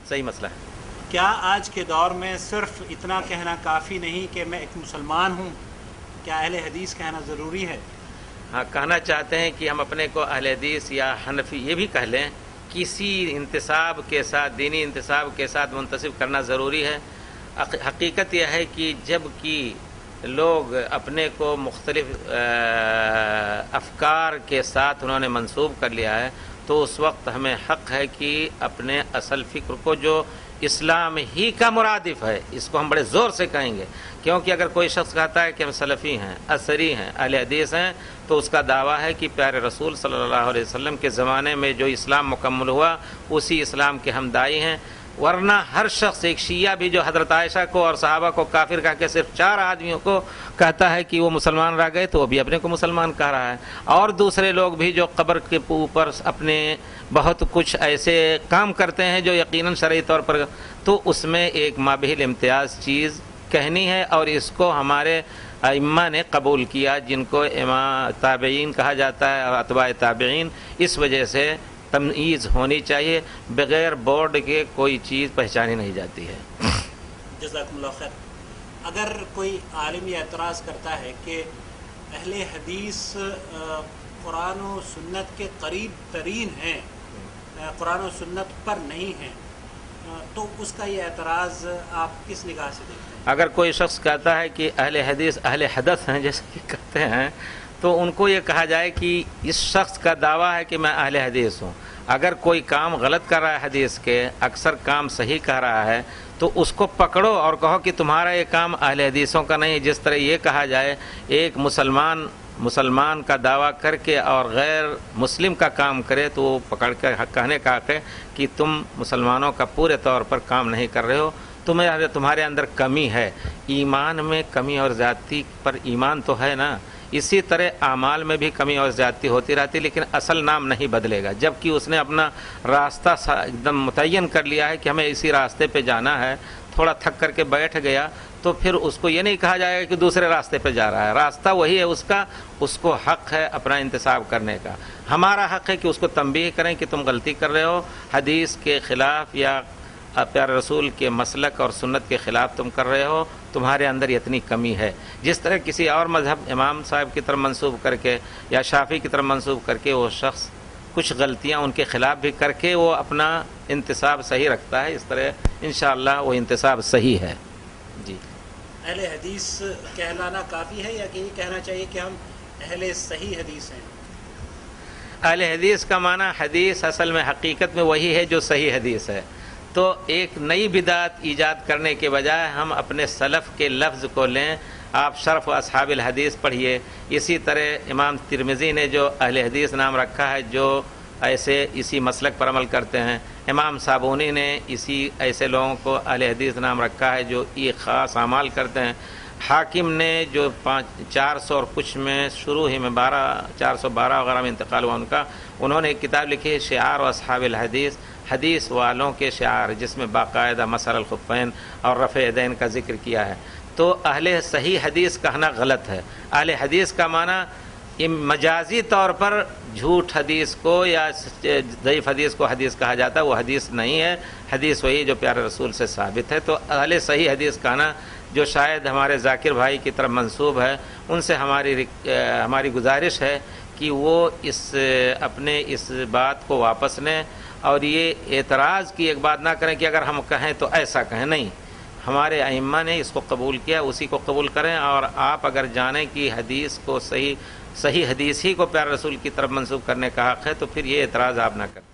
صحیح مسئلہ ہے۔ کیا آج کے دور میں صرف اتنا کہنا کافی نہیں کہ میں ایک مسلمان ہوں؟ کیا اہل حدیث کہنا ضروری ہے؟ ہاں، کہنا چاہتے ہیں کہ ہم اپنے کو اہل حدیث یا حنفی یہ بھی کہہ لیں، کسی انتساب کے ساتھ، دینی انتساب کے ساتھ منتسب کرنا ضروری ہے۔ حقیقت یہ ہے کہ جب کہ لوگ اپنے کو مختلف افکار کے ساتھ انہوں نے منسوب کر لیا ہے، تو اس وقت ہمیں حق ہے کہ اپنے اصل فکر کو جو اسلام ہی کا مرادف ہے، اس کو ہم بڑے زور سے کہیں گے، کیونکہ اگر کوئی شخص کہتا ہے کہ ہم سلفی ہیں، اثری ہیں، اہل حدیث ہیں، تو اس کا دعویٰ ہے کہ پیارے رسول صلی اللہ علیہ وسلم کے زمانے میں جو اسلام مکمل ہوا اسی اسلام کے ہم داعی ہیں۔ ورنہ ہر شخص، ایک شیعہ بھی جو حضرت عائشہ کو اور صحابہ کو کافر کہہ کے صرف 4 آدمیوں کو کہتا ہے کہ وہ مسلمان رہ گئے، تو وہ بھی اپنے کو مسلمان کہہ رہا ہے۔ اور دوسرے لوگ بھی جو قبر کے اوپر اپنے بہت کچھ ایسے کام کرتے ہیں جو یقیناً شرعی طور پر، تو اس میں ایک مابہل امتیاز چیز کہنی ہے، اور اس کو ہمارے ائمہ نے قبول کیا، جن کو امام تابعین کہا جاتا ہے اور اتباع تابعین۔ اس وجہ سے تمیز ہونی چاہیے، بغیر بورڈ کے کوئی چیز پہچانی نہیں جاتی ہے۔ جزاکم اللہ خیر۔ اگر کوئی عالم یہ اعتراض کرتا ہے کہ اہل حدیث قرآن و سنت کے قریب ترین ہیں، قرآن و سنت پر نہیں ہیں، تو اس کا یہ اعتراض آپ کس نگاہ سے دیکھتے ہیں؟ اگر کوئی شخص کہتا ہے کہ اہل حدیث اہل حدث ہیں جیسے کہ کہتے ہیں، تو ان کو یہ کہا جائے کہ اس شخص کا دعویٰ ہے کہ میں اہل حدیث ہوں۔ اگر کوئی کام غلط کر رہا ہے حدیث کے، اکثر کام صحیح کہہ رہا ہے، تو اس کو پکڑو اور کہو کہ تمہارا یہ کام اہل حدیثوں کا نہیں ہے۔ جس طرح یہ کہا جائے ایک مسلمان کا دعویٰ کر کے اور غیر مسلم کا کام کرے، تو وہ پکڑ کے کہنے کا حق ہے کہ تم مسلمانوں کا پورے طور پر کام نہیں کر رہے ہو، تمہارے اندر کمی ہے۔ ایمان میں کمی اور زیادتی پر ایمان تو ہے نا، اسی طرح اعمال میں بھی کمی اور زیادتی ہوتی رہتی، لیکن اصل نام نہیں بدلے گا۔ جب کہ اس نے اپنا راستہ ایک دم متعین کر لیا ہے کہ ہمیں اسی راستے پہ جانا ہے، تھوڑا تھک کر کے بیٹھ گیا، تو پھر اس کو یہ نہیں کہا جائے گا کہ دوسرے راستے پہ جا رہا ہے، راستہ وہی ہے اس کا، اس کو حق ہے اپنا انتساب کرنے کا۔ ہمارا حق ہے کہ اس کو تنبیہ کریں کہ تم غلطی کر رہے ہو، حدیث کے خلاف یا پیارے رسول کے مسلک اور سنت کے خلاف تم کر رہے ہو، تمہارے اندر اتنی کمی ہے۔ جس طرح کسی اور مذہب امام صاحب کی طرف منسوب کر کے یا شافعی کی طرف منسوب کر کے وہ شخص کچھ غلطیاں ان کے خلاف بھی کر کے وہ اپنا انتساب صحیح رکھتا ہے، اس طرح انشاءاللہ وہ انتساب صحیح ہے۔ جی، اہل حدیث کہلانا کافی ہے یا کہ یہ کہنا چاہیے کہ ہم اہل صحیح حدیث ہیں؟ اہل حدیث کا معنی حدیث اصل میں حقیقت میں وہی ہے جو صحیح حدیث ہے۔ تو ایک نئی بدعت ایجاد کرنے کے بجائے ہم اپنے سلف کے لفظ کو لیں۔ آپ شرف اصحاب الحدیث پڑھیے، اسی طرح امام ترمذی نے جو اہل حدیث نام رکھا ہے جو اسی مسلک پر عمل کرتے ہیں، امام صابونی نے ایسے لوگوں کو اہل حدیث نام رکھا ہے جو یہ خاص اعمال کرتے ہیں۔ حاکم نے جو 400 اور کچھ میں شروع ہی میں 412 وغیرہ میں انتقال ہوا ان کا، انہوں نے ایک کتاب لکھی ہے شعار و اصحاب الحدیث، حدیث والوں کے شعار، جس میں باقاعدہ مسح الخفین اور رفع یدین کا ذکر کیا ہے۔ تو اہل صحیح حدیث کہنا غلط ہے۔ اہل حدیث کا معنی مجازی طور پر جھوٹ حدیث کو یا ضعیف حدیث کو حدیث کہا جاتا ہے، وہ حدیث نہیں ہے، حدیث وہی جو پیارے رسول سے ثابت ہے۔ تو اہل صحیح حدیث کہنا جو شاید ہمارے ذاکر بھائی کی طرف منسوب ہے، ان سے ہماری گزارش ہے کہ وہ اپنے اس بات کو واپس لیں، اور یہ اعتراض کی ایک بات نہ کریں کہ اگر ہم کہیں تو ایسا کہیں، نہیں، ہمارے ائمہ نے اس کو قبول کیا، اسی کو قبول کریں۔ اور آپ اگر جانیں کہ حدیث کو صحیح حدیث ہی کو پیارے رسول کی طرف منسوب کرنے کا حق ہے، تو پھر یہ اعتراض آپ نہ کریں۔